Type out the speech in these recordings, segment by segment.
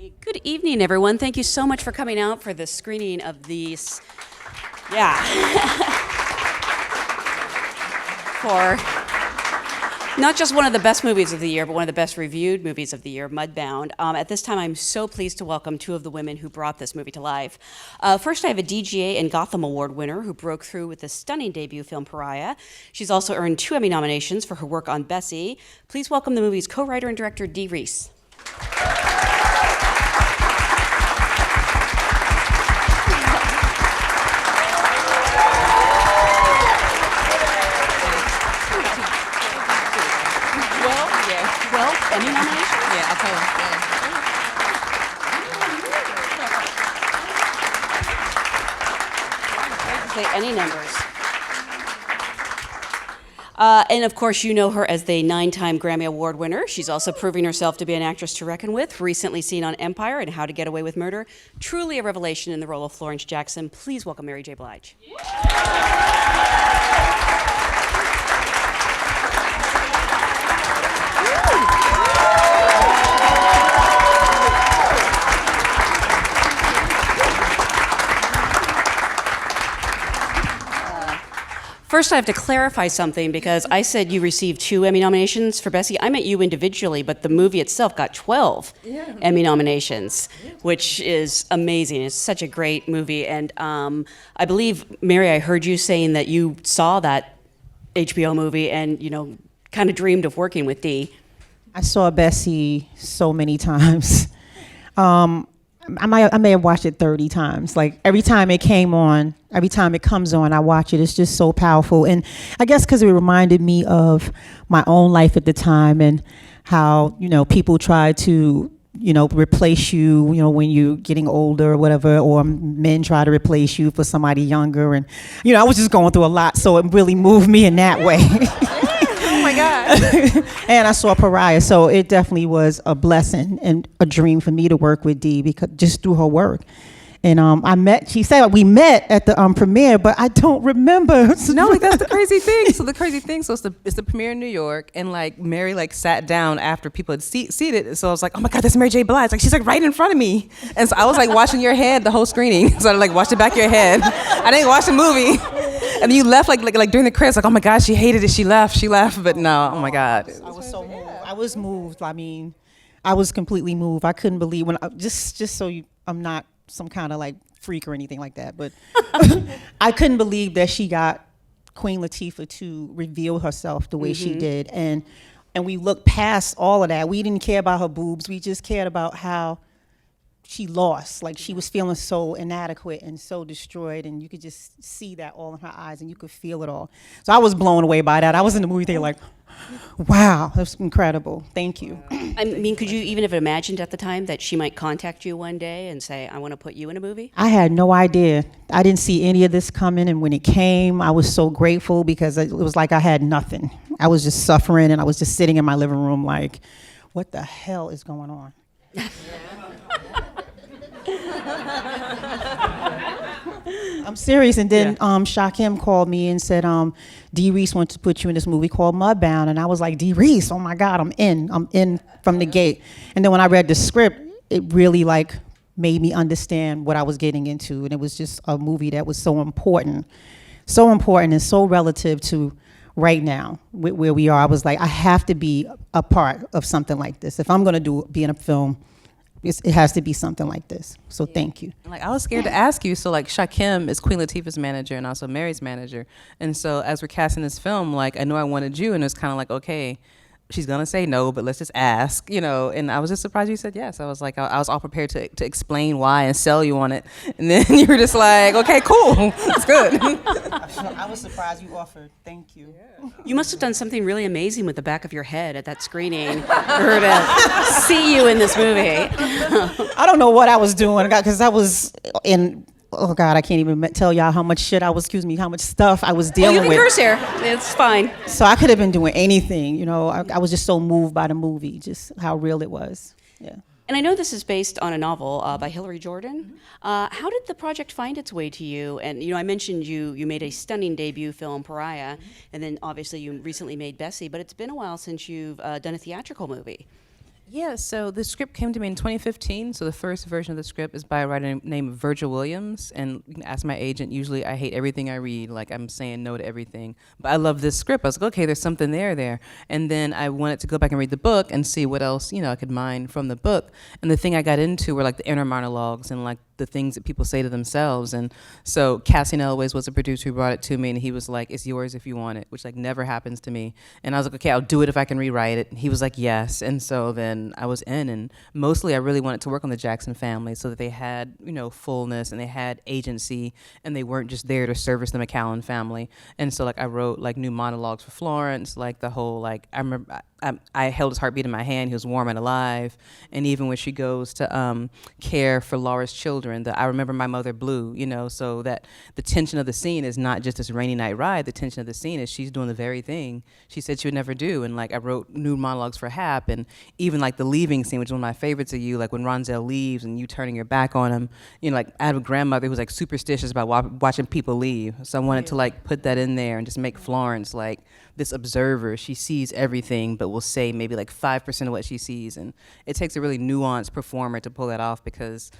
Good evening, everyone. Thank you so much for coming out for the screening of these. Yeah. For not just one of the best movies of the year, but one of the best reviewed movies of the year, Mudbound. At this time, I'm so pleased to welcome two of the women who brought this movie to life. First, I have a DGA and Gotham Award winner who broke through with the stunning debut film Pariah. She's also earned 2 Emmy nominations for her work on Bessie. Please welcome the movie's co-writer and director, Dee Rees. Emmy nomination? Yeah, I'll tell him. Say any numbers. And of course, you know her as the 9-time Grammy Award winner. She's also proving herself to be an actress to reckon with, recently seen on Empire and How to Get Away with Murder. Truly a revelation in the role of Florence Jackson. Please welcome Mary J. Blige. First, I have to clarify something because I said you received 2 Emmy nominations for Bessie. I meant you individually, but the movie itself got 12 Emmy nominations, which is amazing. It's such a great movie. And I believe, Mary, I heard you saying that you saw that HBO movie and, you know, kind of dreamed of working with Dee. I saw Bessie so many times. I may have watched it 30 times. Like every time it came on, every time it comes on, I watch it. It's just so powerful. And I guess because it reminded me of my own life at the time and how, you know, people try to, you know, replace you, you know, when you're getting older or whatever, or men try to replace you for somebody younger. And, you know, I was just going through a lot. So it really moved me in that way. Oh my God. And I saw Pariah, so it definitely was a blessing and a dream for me to work with Dee because just through her work. And she said we met at the premiere, but I don't remember. No, like that's the crazy thing. So it's the premiere in New York, and like Mary like sat down after people had seated. So I was like, oh my God, that's Mary J. Blige. Like she's like right in front of me. And so I was like watching your head the whole screening. So I like watched the back of your head. I didn't watch the movie. And then you left like during the credits, like, oh my God, she hated it. She left. But no, oh my God. I was so moved. I was moved. I mean, I was completely moved. I couldn't believe I'm not some kind of like freak or anything like that, but I couldn't believe that she got Queen Latifah to reveal herself the way she did. And we looked past all of that. We didn't care about her boobs. We just cared about how she lost. Like she was feeling so inadequate and so destroyed, and you could just see that all in her eyes and you could feel it all. So I was blown away by that. I was in the movie theater like, wow, that's incredible. Thank you. I mean, could you even have imagined at the time that she might contact you one day and say, I want to put you in a movie? I had no idea. I didn't see any of this coming, and when it came, I was so grateful because it was like I had nothing. I was just suffering, and I was just sitting in my living room like, what the hell is going on? I'm serious. And then Shakim called me and said, Dee Rees wants to put you in this movie called Mudbound. And I was like, Dee Rees, oh my God, I'm in from the gate. And then when I read the script, it really like made me understand what I was getting into. And it was just a movie that was so important and so relative to right now where we are. I was like, I have to be a part of something like this. If I'm gonna be in a film, it has to be something like this. So thank you. Like I was scared to ask you. So like Shakim is Queen Latifah's manager and also Mary's manager. And so as we're casting this film, like I know I wanted you, and it's kind of like, okay, she's gonna say no, but let's just ask, you know. And I was just surprised you said yes. I was like, I was all prepared to explain why and sell you on it. And then you were just like, okay, cool, it's good. I was surprised you offered. Thank you. You must have done something really amazing with the back of your head at that screening for her to see you in this movie. I don't know what I was doing because I was in. Oh God, I can't even tell y'all how much how much stuff I was dealing with. You can curse here. It's fine. So I could have been doing anything, you know. I was just so moved by the movie, just how real it was. Yeah. And I know this is based on a novel by Hilary Jordan. How did the project find its way to you? And you know, I mentioned you made a stunning debut film, Pariah, and then obviously you recently made Bessie. But it's been a while since you've done a theatrical movie. Yeah, so the script came to me in 2015. So the first version of the script is by a writer named Virgil Williams. And you can ask my agent, usually I hate everything I read. Like, I'm saying no to everything. But I love this script. I was like, okay, there's something there. And then I wanted to go back and read the book and see what else, I could mine from the book. And the thing I got into were like the inner monologues and like the things that people say to themselves. And so Cassian Elways was a producer who brought it to me, and he was like, it's yours if you want it, which like never happens to me. And I was like, okay, I'll do it if I can rewrite it. And he was like, yes. And so then I was in, and mostly I really wanted to work on the Jackson family so that they had, fullness, and they had agency, and they weren't just there to service the McAllan family. And so like I wrote like new monologues for Florence, like the whole, like I remember I held his heartbeat in my hand. He was warm and alive. And even when she goes to care for Laura's children, I remember my mother blue, so that the tension of the scene is not just this rainy night ride. The tension of the scene is she's doing the very thing she said she would never do. And like I wrote new monologues for Hap, and even like the leaving scene, which is one of my favorites of you, like when Ronsel leaves and you turning your back on him, like I have a grandmother who's like superstitious about watching people leave. So I wanted to like put that in there and just make Florence like this observer. She sees everything, but will say maybe like 5% of what she sees. And it takes a really nuanced performer to pull that off, because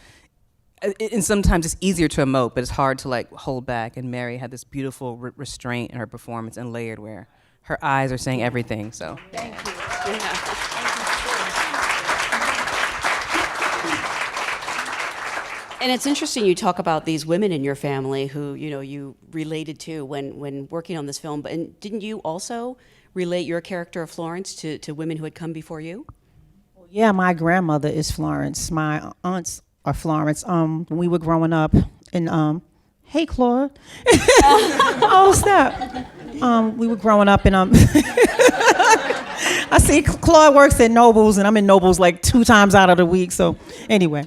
and sometimes it's easier to emote, but it's hard to like hold back. And Mary had this beautiful restraint in her performance, and layered, where her eyes are saying everything. So Thank you. Yeah. And it's interesting you talk about these women in your family who, you related to when working on this film. But didn't you also relate your character of Florence to women who had come before you? Yeah, my grandmother is Florence. My aunts are Florence. When we were growing up, and hey, Claude. Oh, snap. We were growing up, and I see Claude works at Nobles, and I'm in Nobles like 2 times out of the week. So anyway,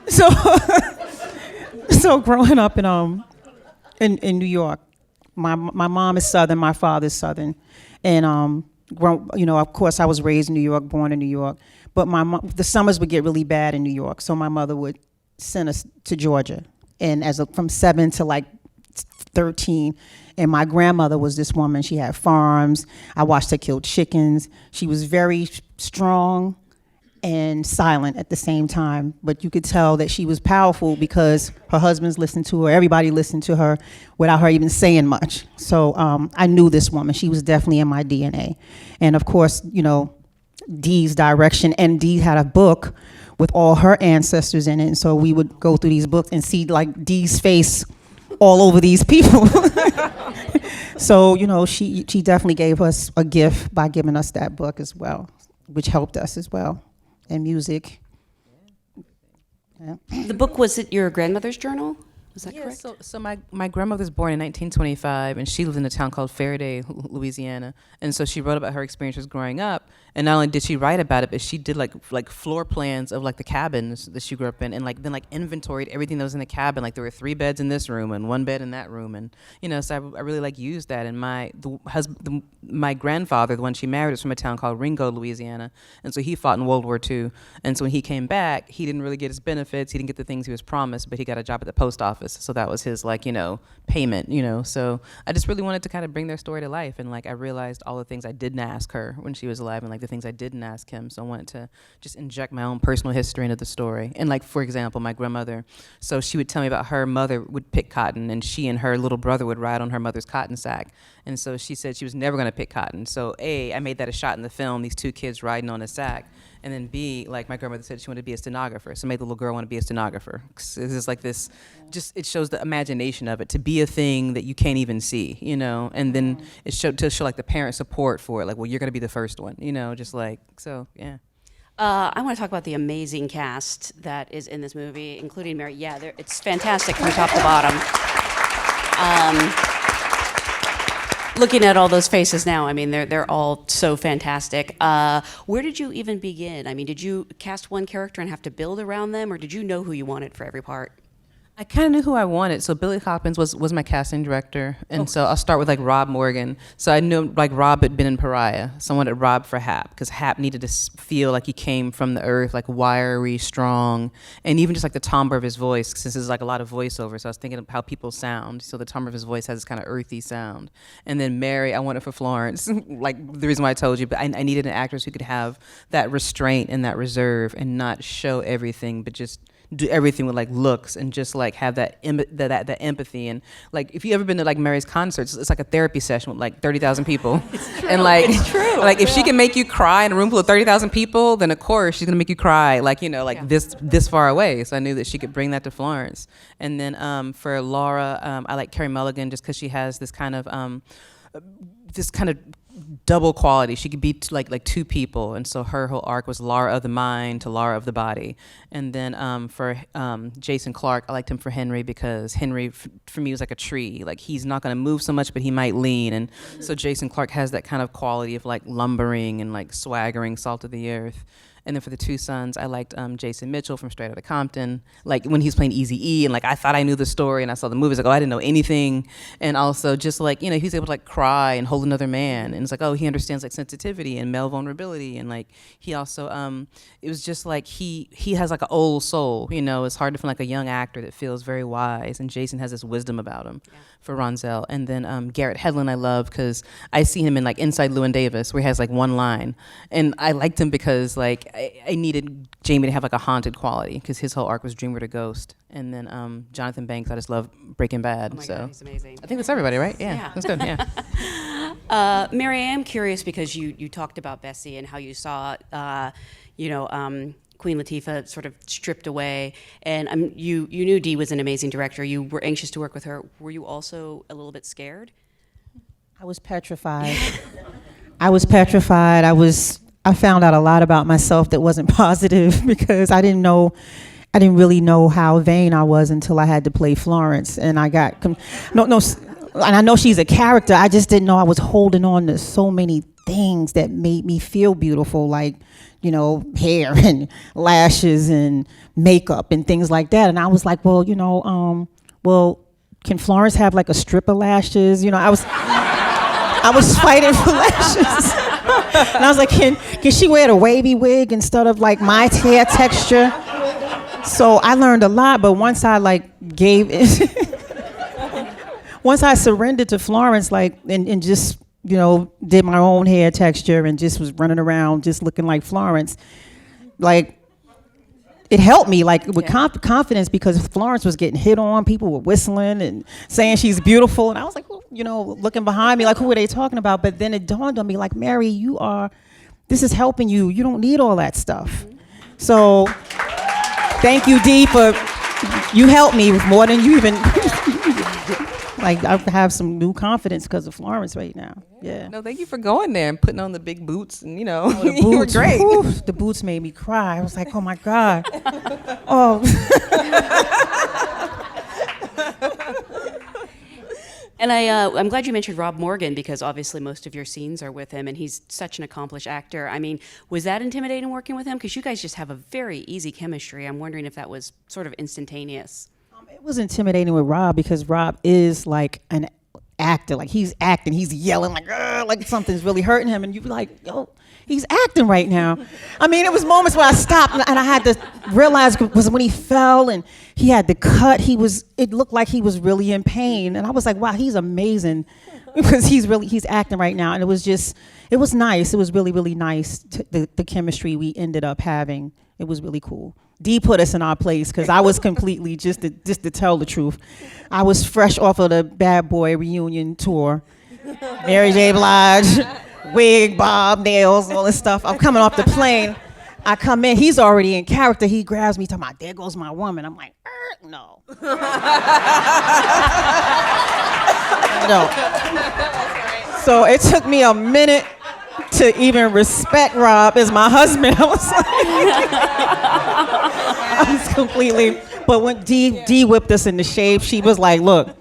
so growing up in New York, my mom is Southern, my father's Southern, and of course I was raised in New York, born in New York, but the summers would get really bad in New York, so my mother would send us to Georgia, and from 7 to like 13. And my grandmother was this woman. She had farms. I watched her kill chickens. She was very strong and silent at the same time, but you could tell that she was powerful because her husbands listened to her, everybody listened to her without her even saying much. So I knew this woman. She was definitely in my DNA. And of course, Dee's direction, and Dee had a book with all her ancestors in it, and so we would go through these books and see like Dee's face all over these people. So, she definitely gave us a gift by giving us that book as well, which helped us as well. And music. Yeah. The book, was it your grandmother's journal? Is that Yeah, correct? so my grandmother was born in 1925, and she lived in a town called Faraday, Louisiana. And so she wrote about her experiences growing up. And not only did she write about it, but she did like floor plans of like the cabins that she grew up in, and like then like inventoried everything that was in the cabin. Like there were 3 beds in this room and 1 bed in that room, and so I really like used that. And my grandfather, the one she married, was from a town called Ringo, Louisiana, and so he fought in World War II. And so when he came back, he didn't really get his benefits. He didn't get the things he was promised, but he got a job at the post office. So that was his payment. So I just really wanted to kind of bring their story to life, and like I realized all the things I didn't ask her when she was alive, and like the things I didn't ask him. So I wanted to just inject my own personal history into the story. And like, for example, my grandmother, so she would tell me about her mother would pick cotton, and she and her little brother would ride on her mother's cotton sack. And so she said she was never going to pick cotton. So I made that a shot in the film, these 2 kids riding on a sack. And then B, like my grandmother said, she wanted to be a stenographer. So made the little girl want to be a stenographer. It's just like this, it shows the imagination of it, to be a thing that you can't even see, and then it showed to show like the parent support for it. Like, well, you're going to be the first one, just like, so, yeah. I want to talk about the amazing cast that is in this movie, including Mary. Yeah, it's fantastic from top to bottom. Looking at all those faces now, I mean, they're all so fantastic. Where did you even begin? I mean, did you cast one character and have to build around them, or did you know who you wanted for every part? I kind of knew who I wanted. So Billy Hoppins was my casting director. And so I'll start with like Rob Morgan. So I knew like Rob had been in Pariah. So I wanted Rob for Hap because Hap needed to feel like he came from the earth, like wiry, strong. And even just like the timbre of his voice, since there's like a lot of voiceover. So I was thinking of how people sound. So the timbre of his voice has this kind of earthy sound. And then Mary, I wanted for Florence. Like the reason why I told you, but I needed an actress who could have that restraint and that reserve and not show everything, but just do everything with like looks and just like have that empathy. And like if you ever been to like Mary's concerts, it's like a therapy session with like 30,000 people. And like it's true. Like if she can make you cry in a room full of 30,000 people, then of course she's gonna make you cry like, you know, like this far away. So I knew that she could bring that to Florence. And then for Laura, I like Carey Mulligan just because she has this kind of double quality. She could be like two people, and so her whole arc was Laura of the mind to Laura of the body. And then for Jason Clarke, I liked him for Henry because Henry for me was like a tree. Like he's not going to move so much, but he might lean. And so Jason Clarke has that kind of quality of like lumbering and like swaggering, salt of the earth. And then for the two sons, I liked Jason Mitchell from Straight Outta Compton. Like when he's playing Eazy-E, and like I thought I knew the story, and I saw the movies, like, oh, I didn't know anything. And also just like, you know, he's able to like cry and hold another man, and it's like, oh, he understands like sensitivity and male vulnerability, and like he also, it was just like he has like an old soul. You know, it's hard to find like a young actor that feels very wise, and Jason has this wisdom about him. Yeah. For Ronsel. And then Garrett Hedlund I love because I see him in like Inside Llewyn Davis where he has like one line, and I liked him because like I needed Jamie to have like a haunted quality because his whole arc was dreamer to ghost. And then Jonathan Banks, I just love Breaking Bad. Oh my so God, he's amazing. I think that's everybody, right? Yeah. That's good. Yeah. Mary, I am curious because you talked about Bessie and how you saw Queen Latifah sort of stripped away, and you knew Dee was an amazing director. You were anxious to work with her. Were you also a little bit scared? I was petrified. I found out a lot about myself that wasn't positive because I didn't really know how vain I was until I had to play Florence, and I got and I know she's a character. I just didn't know I was holding on to so many things that made me feel beautiful, like, you know, hair and lashes and makeup and things like that. And I was like, well, can Florence have like a strip of lashes? You know, I was fighting for lashes. And I was like, can she wear the wavy wig instead of like my hair texture? So I learned a lot, but once I like once I surrendered to Florence, like, and just, you know, did my own hair texture and just was running around just looking like Florence, like, it helped me, like, with confidence, because Florence was getting hit on. People were whistling and saying she's beautiful. And I was like, well, you know, looking behind me, like, who are they talking about? But then it dawned on me, like, Mary, this is helping you. You don't need all that stuff. So thank you, Dee, you helped me more than you even... Like, I have some new confidence because of Florence right now. Yeah. No, thank you for going there and putting on the big boots, and, you know, the you were great. Oof, the boots made me cry. I was like, oh my God. Oh. And I'm glad you mentioned Rob Morgan, because obviously most of your scenes are with him, and he's such an accomplished actor. I mean, was that intimidating working with him? Because you guys just have a very easy chemistry. I'm wondering if that was sort of instantaneous. It was intimidating with Rob because Rob is like an actor. Like, he's acting, he's yelling like something's really hurting him, and you'd be like, yo, he's acting right now. I mean, it was moments where I stopped and I had to realize was when he fell and he had the cut. It looked like he was really in pain, and I was like, wow, he's amazing because he's acting right now. And it was nice. It was really, really nice. The chemistry we ended up having. It was really cool. Dee put us in our place because I was completely, just to tell the truth, I was fresh off of the Bad Boy reunion tour. Mary J. Blige, wig, bob, nails, all this stuff. I'm coming off the plane. I come in, he's already in character. He grabs me, talking about, there goes my woman. I'm like, no. No. So it took me a minute to even respect Rob as my husband. I was like, I was completely, but when Dee whipped us into shape, she was like, look,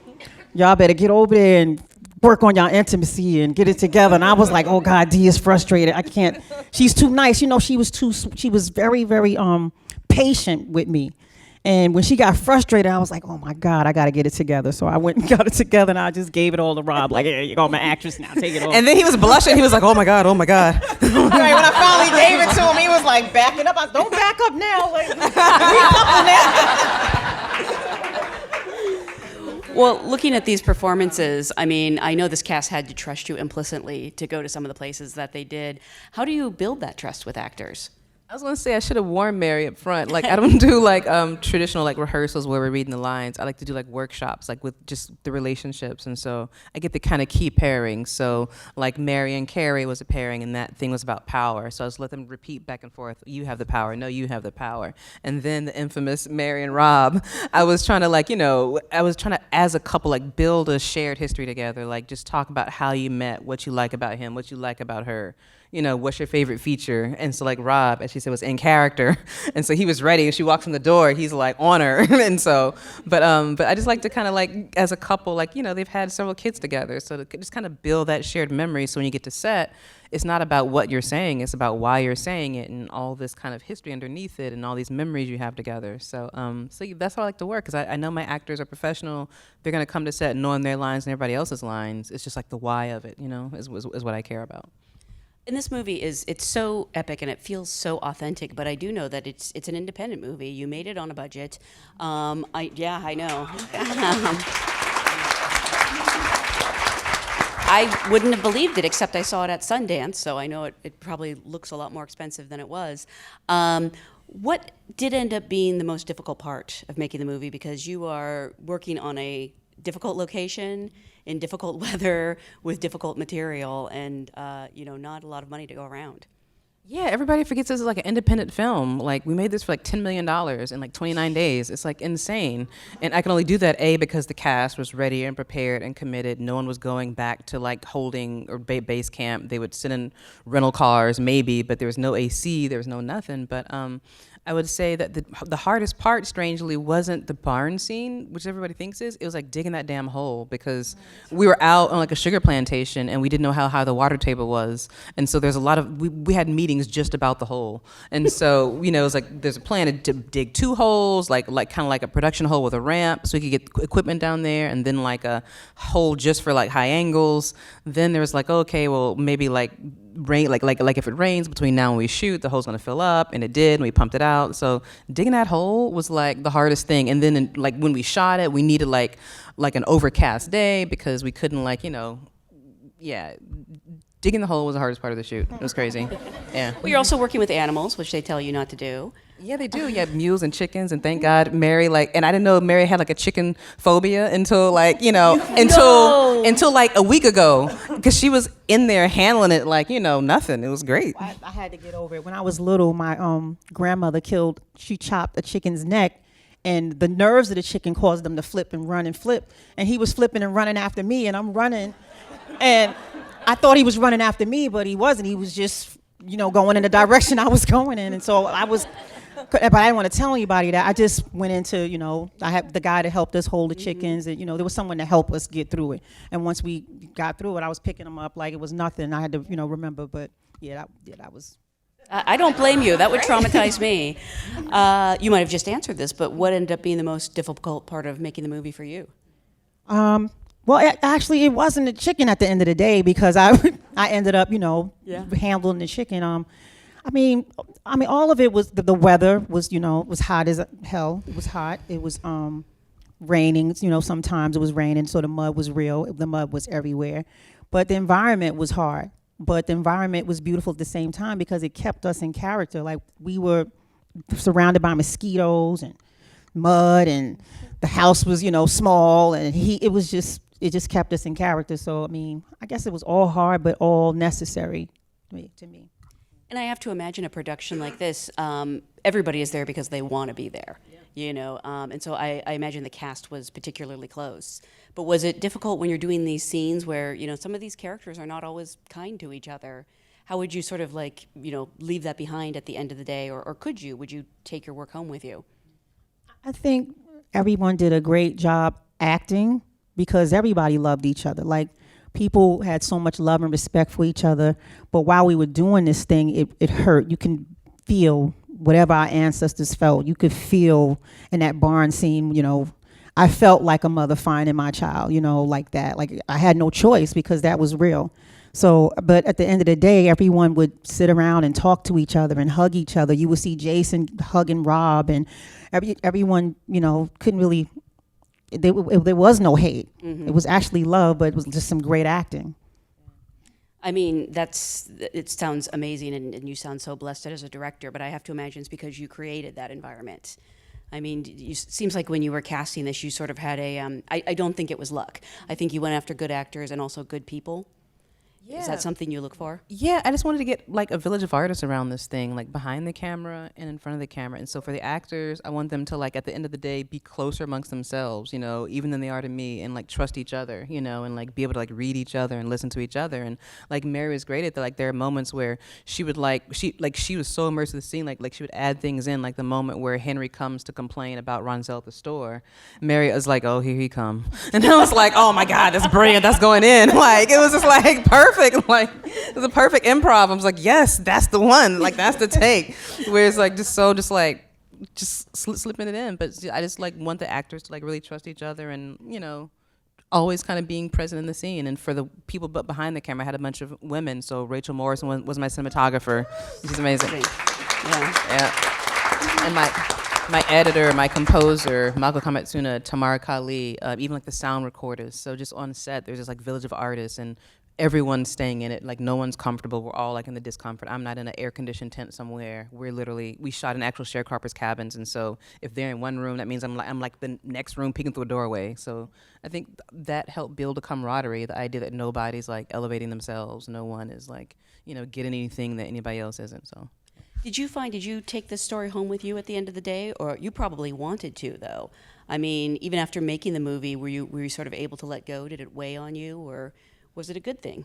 y'all better get over there and work on y'all intimacy and get it together. And I was like, oh God, Dee is frustrated. I can't, she's too nice. You know, she was very, very patient with me. And when she got frustrated, I was like, oh my God, I got to get it together. So I went and got it together, and I just gave it all to Rob. Like, here you go, I'm an actress now, take it all. And then he was blushing. He was like, oh my God, oh my God. Right, when I finally gave it to him, he was like backing up. I said, don't back up now. Like, Well, looking at these performances, I mean, I know this cast had to trust you implicitly to go to some of the places that they did. How do you build that trust with actors? I was gonna say I should have warned Mary up front. Like I don't do like traditional like rehearsals where we're reading the lines. I like to do like workshops, like with just the relationships, and so I get the kind of key pairings. So like Mary and Carey was a pairing, and that thing was about power. So I just let them repeat back and forth. You have the power. No, you have the power. And then the infamous Mary and Rob. I was trying to like as a couple like build a shared history together. Like just talk about how you met, what you like about him, what you like about her. You know, what's your favorite feature? And so like Rob, as she said, was in character. And so he was ready. And she walks in the door, he's like on her. And so, but I just like to kind of like, as a couple, like, you know, they've had several kids together. So to just kind of build that shared memory. So when you get to set, it's not about what you're saying, it's about why you're saying it and all this kind of history underneath it and all these memories you have together. So that's how I like to work, because I know my actors are professional. They're gonna come to set knowing their lines and everybody else's lines. It's just like the why of it, you know, is what I care about. And this movie it's so epic and it feels so authentic, but I do know that it's an independent movie. You made it on a budget. I know. I wouldn't have believed it, except I saw it at Sundance, so I know it probably looks a lot more expensive than it was. What did end up being the most difficult part of making the movie? Because you are working on a difficult location, in difficult weather, with difficult material, and not a lot of money to go around. Yeah, everybody forgets this is like an independent film. Like we made this for like $10 million in like 29 days. It's like insane. And I can only do that, A, because the cast was ready and prepared and committed. No one was going back to like holding or base camp. They would sit in rental cars maybe, but there was no AC, there was no nothing. But I would say that the hardest part, strangely, wasn't the barn scene, which everybody thinks is. It was like digging that damn hole, because we were out on like a sugar plantation and we didn't know how high the water table was. And so there's a lot of, we had meetings just about the hole. And so, it was like, there's a plan to dig 2 holes, like kind of like a production hole with a ramp so we could get equipment down there, and then like a hole just for like high angles. Then there was like, okay, well, maybe like rain, like if it rains between now and we shoot, the hole's gonna fill up, and it did, and we pumped it out. So digging that hole was like the hardest thing. And then like when we shot it, we needed like an overcast day, because we couldn't digging the hole was the hardest part of the shoot. It was crazy. Yeah. Well, you're also working with animals, which they tell you not to do. Yeah, they do. Yeah, mules and chickens, and thank God Mary and I didn't know Mary had like a chicken phobia until until like a week ago, because she was in there handling it like nothing. It was great. I had to get over it. When I was little, my grandmother she chopped a chicken's neck, and the nerves of the chicken caused them to flip and run and flip. And he was flipping and running after me, and I'm running, and I thought he was running after me, but he wasn't. He was just going in the direction I was going in, and so but I didn't want to tell anybody that. I just went into, I had the guy that helped us hold the chickens, and, there was someone to help us get through it. And once we got through it, I was picking them up like it was nothing. I had to, remember, but that was. I don't blame you. That would traumatize me. You might have just answered this, but what ended up being the most difficult part of making the movie for you? Well, actually, it wasn't the chicken at the end of the day, because I ended up, handling the chicken. I mean, all of it was the weather was, was hot as hell. It was hot. It was raining. Sometimes it was raining, so the mud was real. The mud was everywhere. But the environment was hard. But the environment was beautiful at the same time, because it kept us in character. Like, we were surrounded by mosquitoes and mud, and the house was, small, and it just kept us in character. So, I mean, I guess it was all hard, but all necessary to me. And I have to imagine a production like this, everybody is there because they want to be there, and so I imagine the cast was particularly close. But was it difficult when you're doing these scenes where, some of these characters are not always kind to each other? How would you sort of leave that behind at the end of the day, or could you? Would you take your work home with you? I think everyone did a great job acting, because everybody loved each other. Like, people had so much love and respect for each other. But while we were doing this thing, it hurt. You can feel whatever our ancestors felt. You could feel in that barn scene, I felt like a mother finding my child, like that. Like I had no choice because that was real. So, but at the end of the day, everyone would sit around and talk to each other and hug each other. You would see Jason hugging Rob, and everyone, couldn't really, there was no hate. Mm-hmm. It was actually love, but it was just some great acting. I mean, it sounds amazing, and you sound so blessed as a director, but I have to imagine it's because you created that environment. I mean, it seems like when you were casting this, you sort of had I don't think it was luck. I think you went after good actors and also good people. Yeah. Is that something you look for? Yeah, I just wanted to get like a village of artists around this thing, like behind the camera and in front of the camera. And so for the actors, I want them to like at the end of the day be closer amongst themselves, even than they are to me, and like trust each other, and like be able to like read each other and listen to each other. And like Mary was great at that. Like there are moments where she would she was so immersed in the scene, like she would add things in, like the moment where Henry comes to complain about Ronsel at the store. Mary was like, "Oh, here he come," and I was like, "Oh my God, that's brilliant. That's going in." Like it was just like perfect. Like it was a perfect improv. I was like, yes, that's the one. Like that's the take. Where it's like just slipping it in. But I just like want the actors to like really trust each other and always kind of being present in the scene. And for the people but behind the camera, I had a bunch of women. So Rachel Morrison was my cinematographer. She's amazing. Yeah. And my editor, my composer, Mako Kamatsuna, Tamara Kali, even like the sound recorders. So just on set, there's this like village of artists and everyone's staying in it. Like no one's comfortable. We're all like in the discomfort. I'm not in an air-conditioned tent somewhere. We shot in actual sharecroppers' cabins, and so if they're in one room, that means I'm like the next room peeking through a doorway. So I think that helped build a camaraderie. The idea that nobody's like elevating themselves. No one is like getting anything that anybody else isn't. So. Did you take this story home with you at the end of the day, or you probably wanted to though? I mean, even after making the movie, were you sort of able to let go? Did it weigh on you, or was it a good thing?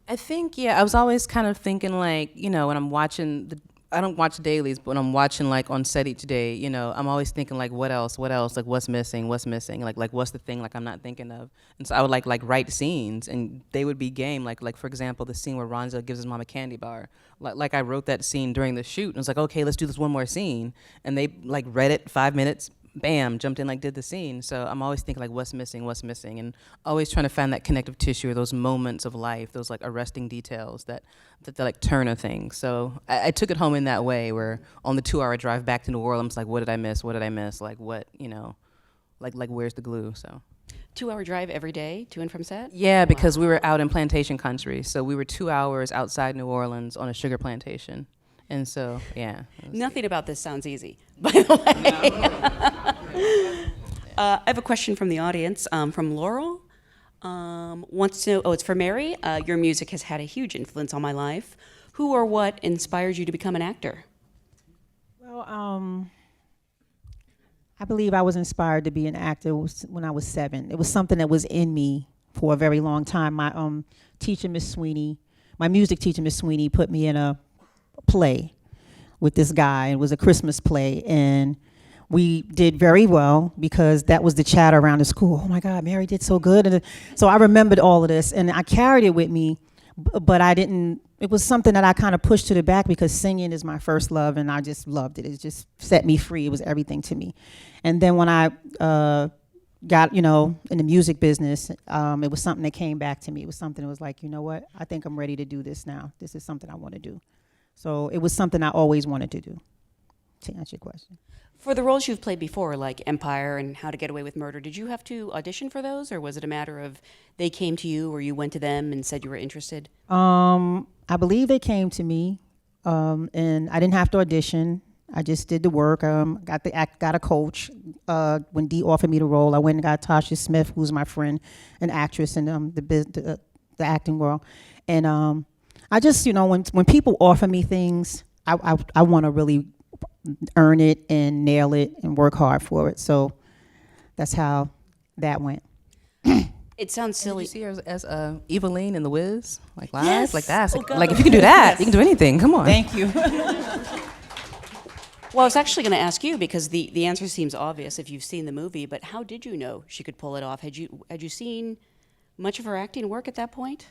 I think, I was always kind of thinking like, when I'm watching I don't watch dailies, but when I'm watching like on set each day, I'm always thinking like, what else, like what's missing, like what's the thing like I'm not thinking of. And so I would like write scenes, and they would be game. Like for example, the scene where Ronsel gives his mom a candy bar. Like I wrote that scene during the shoot, and I was like, okay, let's do this one more scene. And they like read it 5 minutes, bam, jumped in, like did the scene. So I'm always thinking like what's missing, and always trying to find that connective tissue or those moments of life, those like arresting details that like turn a thing. So I took it home in that way, where on the 2-hour drive back to New Orleans, like what did I miss? Like what, like where's the glue? So 2-hour drive every day to and from set? Yeah, because we were out in plantation country. So we were 2 hours outside New Orleans on a sugar plantation. And so, yeah. Nothing about this sounds easy, by the way. I have a question from the audience, from Laurel. Wants to know, it's for Mary. Your music has had a huge influence on my life. Who or what inspires you to become an actor? Well, I believe I was inspired to be an actor when I was 7. It was something that was in me for a very long time. My teacher, Miss Sweeney, my music teacher, Miss Sweeney, put me in a play with this guy. It was a Christmas play, and we did very well because that was the chatter around the school. Oh my God, Mary did so good. And so I remembered all of this, and I carried it with me, but I didn't, it was something that I kind of pushed to the back because singing is my first love, and I just loved it. It just set me free. It was everything to me. And then when I got, in the music business, it was something that came back to me. It was something that was like, you know what, I think I'm ready to do this now. This is something I want to do. So it was something I always wanted to do, to answer your question. For the roles you've played before, like Empire and How to Get Away with Murder, did you have to audition for those, or was it a matter of they came to you or you went to them and said you were interested? I believe they came to me, and I didn't have to audition. I just did the work. Got a coach. When Dee offered me the role, I went and got Tasha Smith, who's my friend, an actress in the acting world, and I just, when people offer me things, I want to really earn it and nail it and work hard for it. So that's how that went. It sounds silly. Did you see her as Eveline in The Wiz? Like live? Yes. Like that? Oh, like if you can do that, yes. You can do anything. Come on. Thank you. Well, I was actually going to ask you, because the answer seems obvious if you've seen the movie, but how did you know she could pull it off? Had you seen much of her acting work at that point?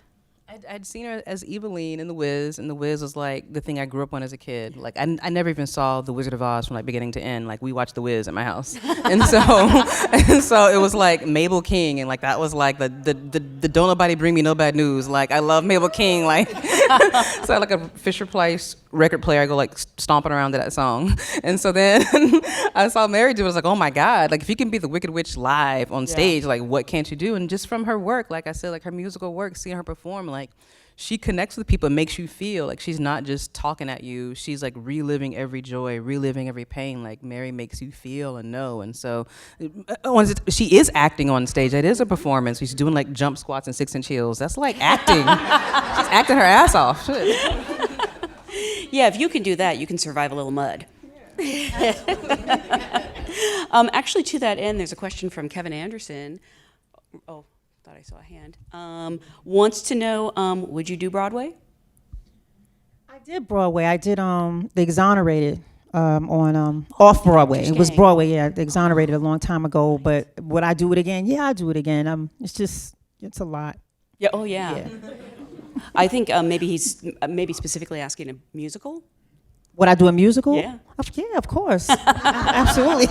I'd seen her as Eveline in The Wiz, and The Wiz was like the thing I grew up on as a kid. Like I never even saw The Wizard of Oz from like beginning to end. Like we watched The Wiz at my house, and so it was like Mabel King, and like that was like the Don't Nobody Bring Me No Bad News. Like I love Mabel King. Like so I had like a Fisher Price record player. I go like stomping around to that song, and so then I saw Mary do it. I was like, oh my God! Like if you can be the Wicked Witch live on stage, like what can't you do? And just from her work, like I said, like her musical work, seeing her perform, like she connects with people, makes you feel like she's not just talking at you. She's like reliving every joy, reliving every pain. Like Mary makes you feel and know. And so she is acting on stage. That is a performance. She's doing like jump squats and 6-inch heels. That's like acting. She's acting her ass off. Yeah, if you can do that, you can survive a little mud. Actually, to that end, there's a question from Kevin Anderson. Oh, thought I saw a hand. Wants to know, would you do Broadway? I did Broadway. I did The Exonerated on off Broadway. It was Gang. Broadway, yeah. The Exonerated a long time ago. But would I do it again? Yeah, I'd do it again. It's a lot. Yeah. Oh, yeah. I think maybe he's maybe specifically asking a musical. Would I do a musical? Yeah. Of course. Absolutely.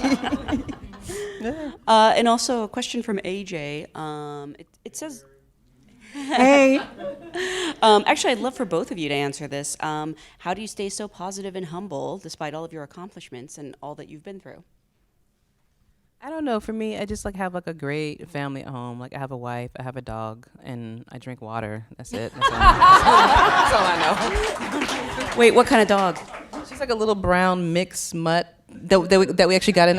And also a question from AJ. It says, Hey. actually, I'd love for both of you to answer this. How do you stay so positive and humble despite all of your accomplishments and all that you've been through? I don't know. For me, I just like have like a great family at home. Like I have a wife, I have a dog, and I drink water. That's it. That's all I know. Wait, what kind of dog? She's like a little brown mixed mutt that we actually got in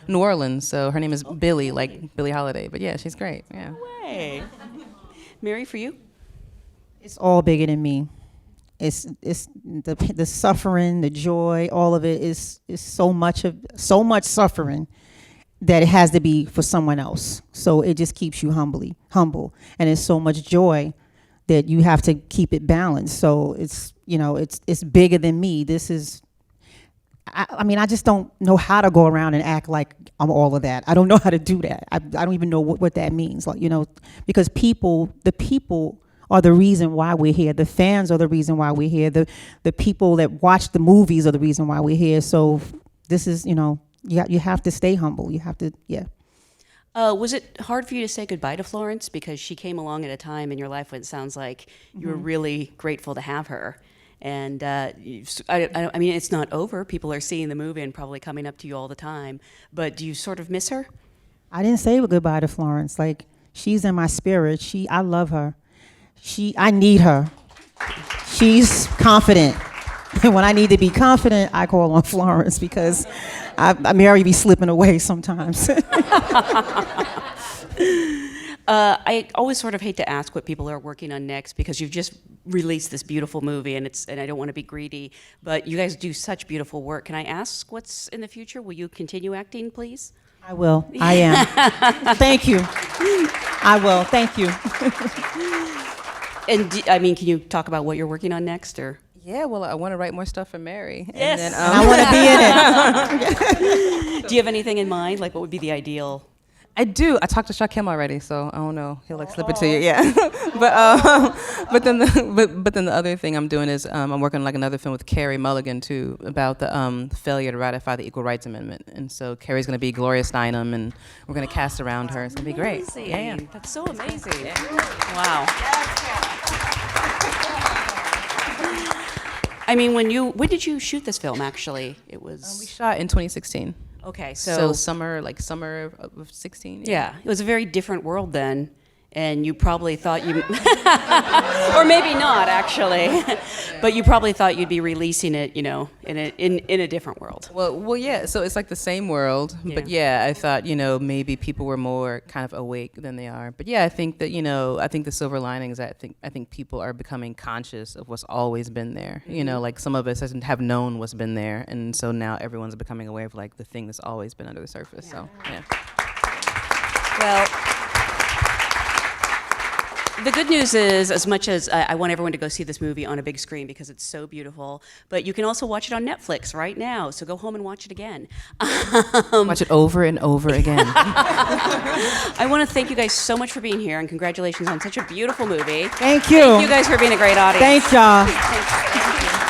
New Orleans. So her name is Billy, like Billie Holiday. But yeah, she's great. Yeah. Way. Mary, for you? It's all bigger than me. It's the suffering, the joy, all of it is so much suffering that it has to be for someone else. So it just keeps you humble. And it's so much joy that you have to keep it balanced. So it's bigger than me. This is, I mean, I just don't know how to go around and act like I'm all of that. I don't know how to do that. I don't even know what that means. Like, because the people are the reason why we're here. The fans are the reason why we're here. The people that watch the movies are the reason why we're here. So this is, you have to stay humble. You have to, yeah. Was it hard for you to say goodbye to Florence because she came along at a time in your life when it sounds like you were really grateful to have her? And I mean, it's not over. People are seeing the movie and probably coming up to you all the time. But do you sort of miss her? I didn't say goodbye to Florence. Like, she's in my spirit. I love her. I need her. She's confident. And when I need to be confident, I call on Florence because Mary be slipping away sometimes. I always sort of hate to ask what people are working on next because you've just released this beautiful movie and I don't want to be greedy, but you guys do such beautiful work. Can I ask what's in the future? Will you continue acting, please? I will. I am. Thank you. I will. Thank you. And I mean, can you talk about what you're working on next, or? Yeah, well, I want to write more stuff for Mary. Yes. And then, I want to be in it. Do you have anything in mind? Like, what would be the ideal? I do. I talked to Shaquem already, so I don't know. He'll like slip it to you, yeah. but then the other thing I'm doing is I'm working on like another film with Carey Mulligan too about the failure to ratify the Equal Rights Amendment, and so Carey's going to be Gloria Steinem, and we're going to cast around her. It's going to be great. Amazing. Yeah. That's so amazing. Yeah. Wow. I mean, when did you shoot this film? Actually, it was. We shot in 2016. Okay, So summer of 16. Yeah, it was a very different world then, and you probably thought you, or maybe not actually, but you probably thought you'd be releasing it, in a different world. Well, yeah. So it's like the same world, but yeah, I thought maybe people were more kind of awake than they are. But yeah, I think that I think the silver lining is that I think people are becoming conscious of what's always been there. Like some of us have known what's been there, and so now everyone's becoming aware of like the thing that's always been under the surface. So yeah. Well, The good news is, as much as I want everyone to go see this movie on a big screen because it's so beautiful, but you can also watch it on Netflix right now. So go home and watch it again. Watch it over and over again. I want to thank you guys so much for being here, and congratulations on such a beautiful movie. Thank you. Thank you guys for being a great audience. Thank y'all. Thank you.